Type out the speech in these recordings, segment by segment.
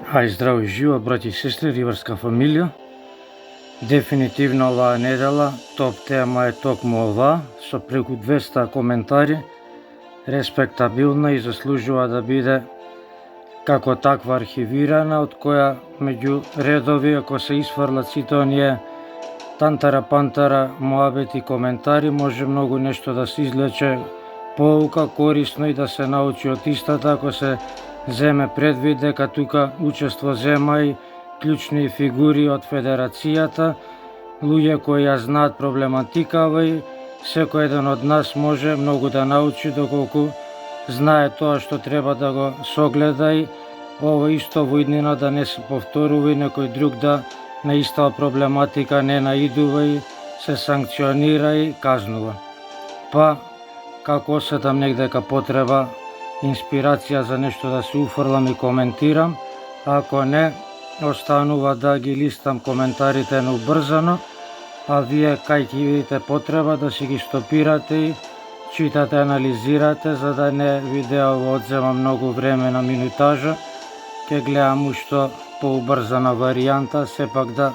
Ај здраво и живо, браќи и сестри, риварска фамилија. Дефинитивно оваа недела топ тема е токму ова, со преку 200 коментари, респектабилна и заслужува да биде како таква архивирана, од која меѓу редови, ако се исфрлат сите оние тантара-пантара, моабети, коментари, може многу нешто да се извлече поука, корисно и да се научи од истата, ако се земе предвид дека тука учество зема и клучни фигури од Федерацијата, луѓе кои ја знаат проблематикава и секој еден од нас може многу да научи доколку знае тоа што треба да го согледа и ово исто во иднина да не се повторува и некој друг да на иста проблематика не наидува и се санкционира и казнува. Па, како осетам негдека потреба, инспирација за нешто да се уфрлам и коментирам, ако не, останува да ги листам коментарите неубрзано, а вие кај ќе видите потреба да си ги стопирате и читате, анализирате, за да не видео одзема многу време на минутажа, ќе гледам ушто поубрзана варијанта, сепак да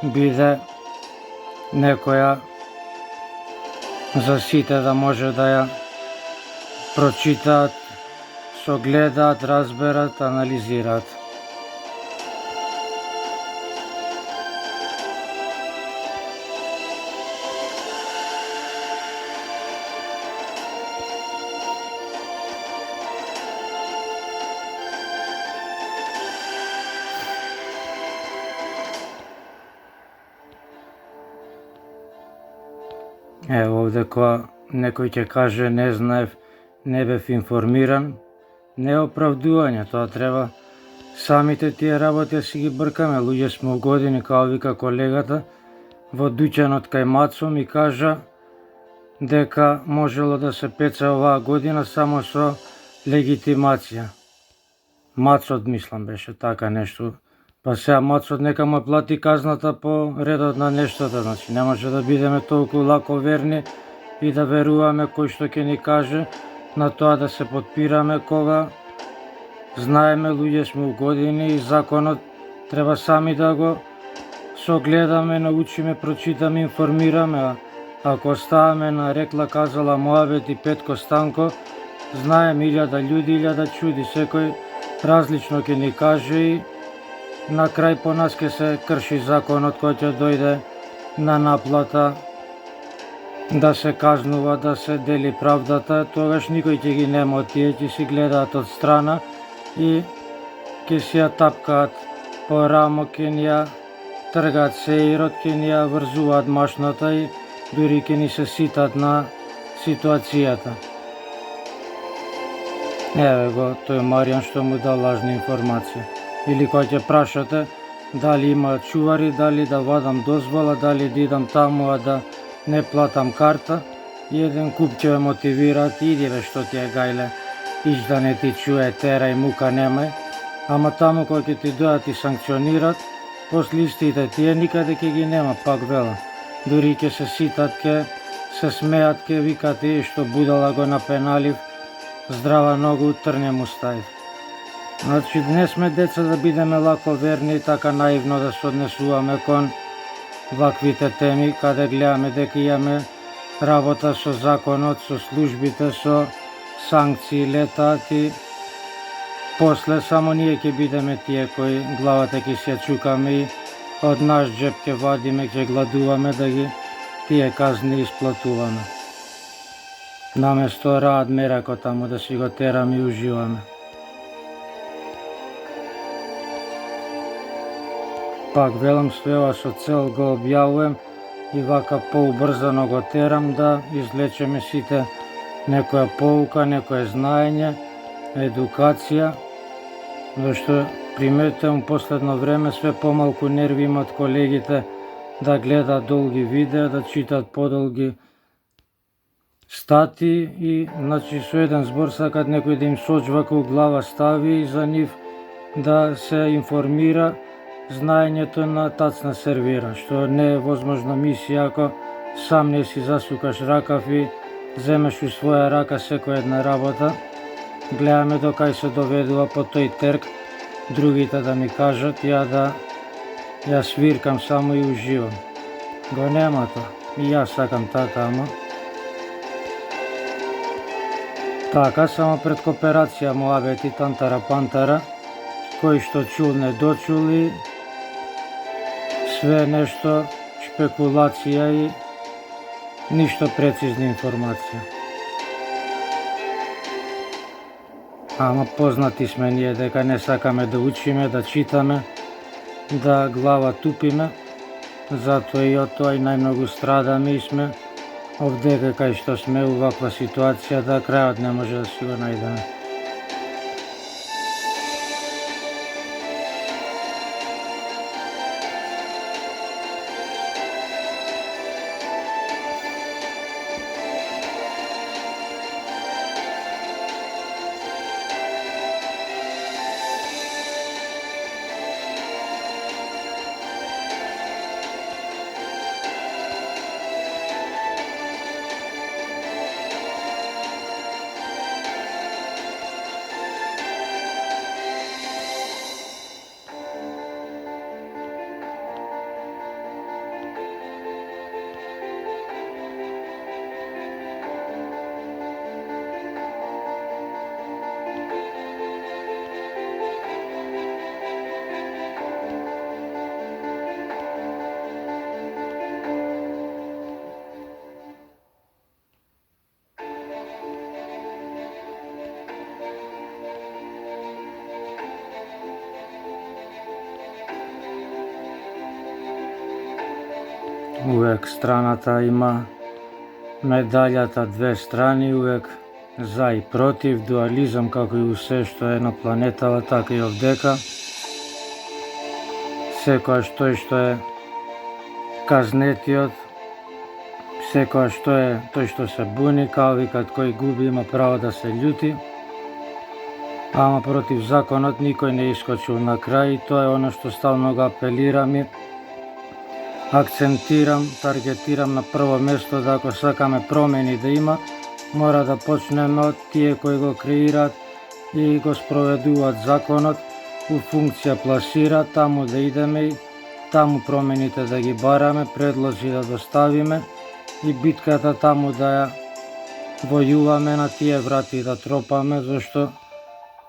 биде некоја за сите да може да ја прочитаат, согледаат, разберат, анализираат. Ево овде кога некој ќе каже не знаев, не бев информиран, не е оправдување, тоа треба самите тие работи да си ги бркаме. Луѓе сме угодени, као вика колегата, во дуќанот кај Мацо ми кажа дека можело да се пеце оваа година само со легитимација. Мацот мислам беше така нешто. Па сега Мацот нека му плати казната по редот на нештата, значи не може да бидеме толку лако верни и да веруваме кој што ќе ни каже на тоа да се подпираме кога знаеме луѓе сме угодени и законот треба сами да го согледаме, научиме, прочитаме, информираме, а ако оставаме на рекла казала моабет и Петко Станко, знаем 1000 људи, 1000 чуди, секој различно ќе ни каже и на крај по нас ќе се крши законот кој ќе дојде на наплата да се казнува, да се дели правдата, тогаш никој ќе ги нема тие, ќе си гледаат од страна и ќе си ја тапкаат по рамо, ќе ни ја тргаат сеирот, ќе ни ја врзуваат машната и дури ќе ни се ситат на ситуацијата. Еве го тој Маријан што му дал лажна информација. Или кога ќе прашате дали има чувари, дали да вадам дозвола, дали да идам таму, а да не платам карта, и еден куп ќе ме мотивираат, иди бе што ти е гајле, иш да не ти чуе, тера и мука немај, ама таму кога ќе ти дојат и санкционират, после истите тие никаде ќе ги нема, пак велам. Дури ќе се ситат, ќе се смеат, ќе викат и што будала го напеналив, здрава ногу трне му ставив. Значи не сме деца да бидеме лако верни и така наивно да се однесуваме кон ваквите теми, каде гледаме дека имаме работа со законот, со службите, со санкции летаат и после само ние ќе бидеме тие кои главата ќе си ја чукаме и од наш джеб ќе вадиме, ќе гладуваме да ги тие казни исплатуваме. Наместо раат мерако таму да си го тераме и уживаме. Пак велам све ова со цел го објавувам и вака поубрзано го терам да извлечеме сите некоја поука, некоја знаење, едукација, зашто приметувам последно време све помалку нерви имат колегите да гледаат долги видеа, да читат подолги стати и значи со еден збор сакат некој да им сочвака у глава стави и за нив да се информира знаењето на тацна сервира, што не е возможна мисија ако сам не си засукаш ракав и земеш у своја рака секоја една работа. Гледаме докај се доведува по тој терк другите да ми кажат, ја свиркам само и уживам. Го нема тоа. И јас сакам така, ама така само пред кооперација муабети тантара-пантара, кој што чул не дочул и све нешто шпекулација и ништо прецизна информација. Ама познати сме ние дека не сакаме да учиме, да читаме, да глава тупиме, затоа и од тоа и најмногу страдаме и сме овдека кај што сме у ваква ситуација да крајот не може да си го најдеме. Увек страната има медаљата две страни, увек за и против, дуализам како и усе што е на планетава, така и овдека. Секојаш тој што е казнетиот, секојаш тој што се буни, као викат кој губи има право да се љути, ама против законот никој не искочил на крај и тоа е оно што стално го апелирам и акцентирам, таргетирам на прво место да ако сакаме промени да има, мора да почнеме од тие кои го креираат и го спроведуваат законот, у функција пласира, таму да идеме и таму промените да ги бараме, предлози да доставиме и битката таму да ја војуваме, на тие врати да тропаме, зашто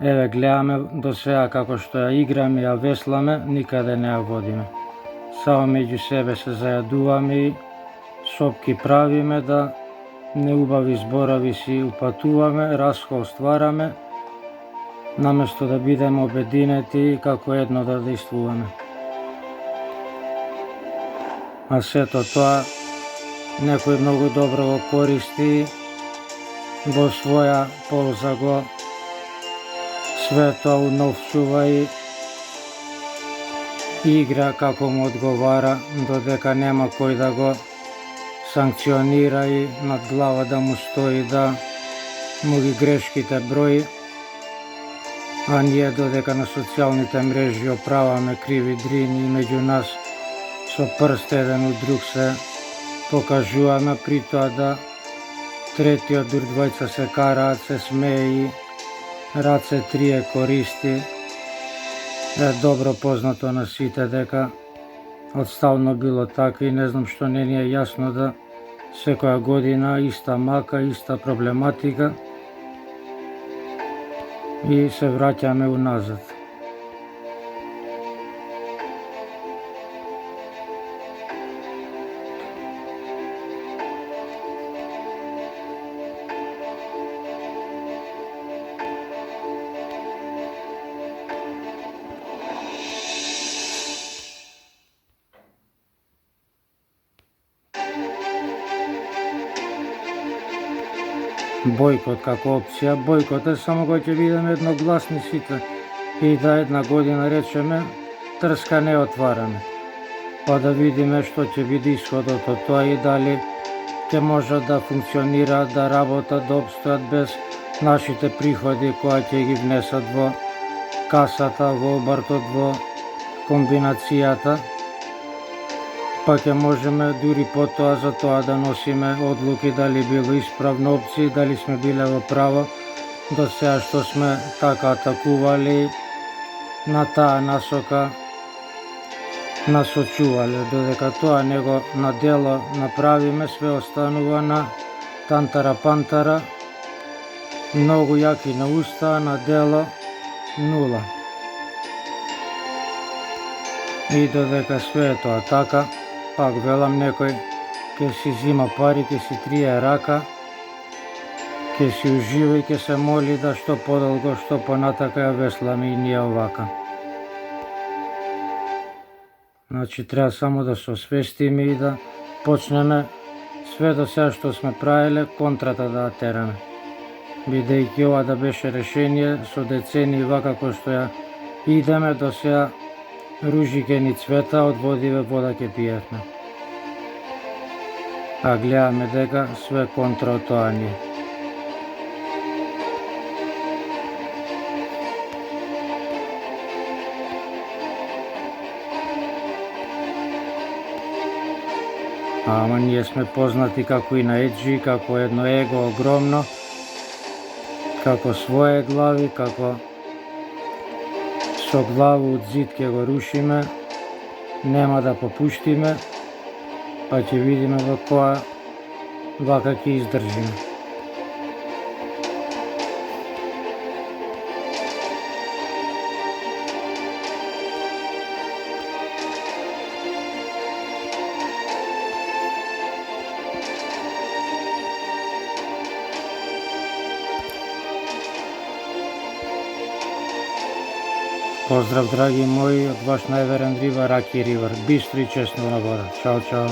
еве гледаме до сега како што ја играме, ја весламе, никаде не ја водиме. Само меѓу себе се зајадуваме и сопки правиме да неубави зборови си упатуваме, раскол ствараме, наместо да бидеме обединети како едно да действуваме. А сето тоа некој многу добро го користи, во своја полза го све тоа уновчува и игра како му одговара, додека нема кој да го санкционира и над глава да му стои да му ги грешките брои, а ние додека на социјалните мрежи оправаме криви дрини и меѓу нас со прст еден у друг се покажуваме, при тоа да третиот дур двајца се караат, се смее и раце трие користи. Е добро познато на сите дека одставно било така и не знам што не ни е јасно да секоја година иста мака, иста проблематика и се враќаме уназад. Бојкот како опција, бојкот е само кој ќе бидеме едногласни сите и да една година речеме трска не отвараме, па да видиме што ќе биде исходот од тоа и дали ќе може да функционираат, да работат, да обстојат без нашите приходи кои ќе ги внесат во касата, во обартот, во комбинацијата, па ќе можеме дури потоа за тоа да носиме одлуки дали било исправна опција, дали сме биле во право до сега што сме така атакували на таа насока насочувале. Додека тоа него на дело направиме, све останува на тантара-пантара, многу јаки на уста, на дело нула. И додека све е тоа така, пак велам, некој ќе си зима пари, ќе си трие рака, ќе си ужива и ќе се моли да што подолго, што понатака ја весламе и ние овака. Значи, треба само да се освестиме и да почнеме све до сега што сме правиле контрата да тераме. Бидејќи ова да беше решение со децении вака кој што ја идеме до сега, ружи ке ни цвета, од водиве вода ке пиевме. А гледаме дека све контра од тоа ни е. Ама ние сме познати како и на еджи, како едно его огромно, како своje глави, како со главу од зид ке го рушиме, нема да попуштиме, па ќе видиме во која вака ќе издржиме. Поздрав, драги мои, од ваш најверен рибар, Аки Ривар. Бистро и честно на вода. Чао, чао.